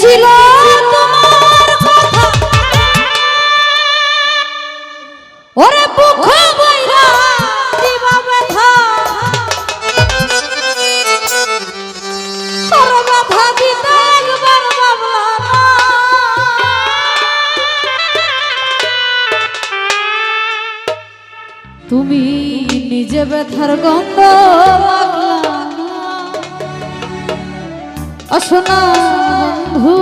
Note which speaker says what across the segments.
Speaker 1: ছিল তোমার কথা ওরে বুক বইরা দিবা ব্যথা ওরে ব্যথা দিতে একবার ভাবলা না তুমি নিজে ব্যথার গন্ধ লাগলা অশোনা বন্ধু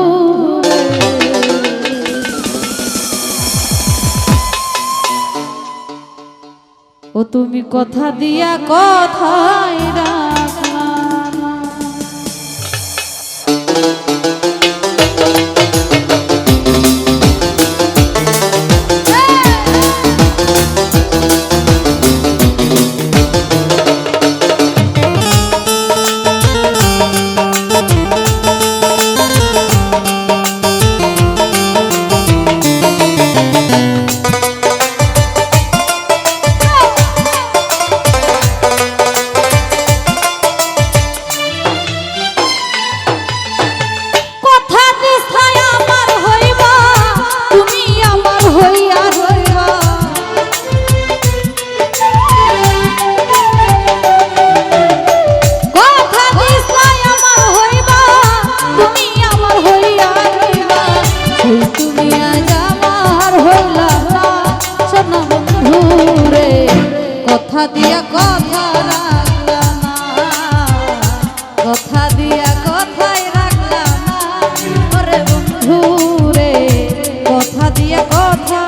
Speaker 1: ও তুমি কথা দিয়া কথাই রাখলা না কথা দিয়া কথা রাখলা না কথা দিয়া কথাই রাখলা না ওরে বন্ধু রে কথা দিয়া কথা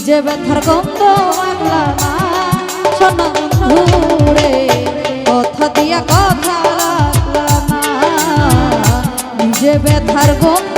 Speaker 1: যে ব্যথার গন্ধ লাগলা না সোনা বন্ধু রে কথা দিয়া কথা লাগলা না যে ব্যথার গন্ধ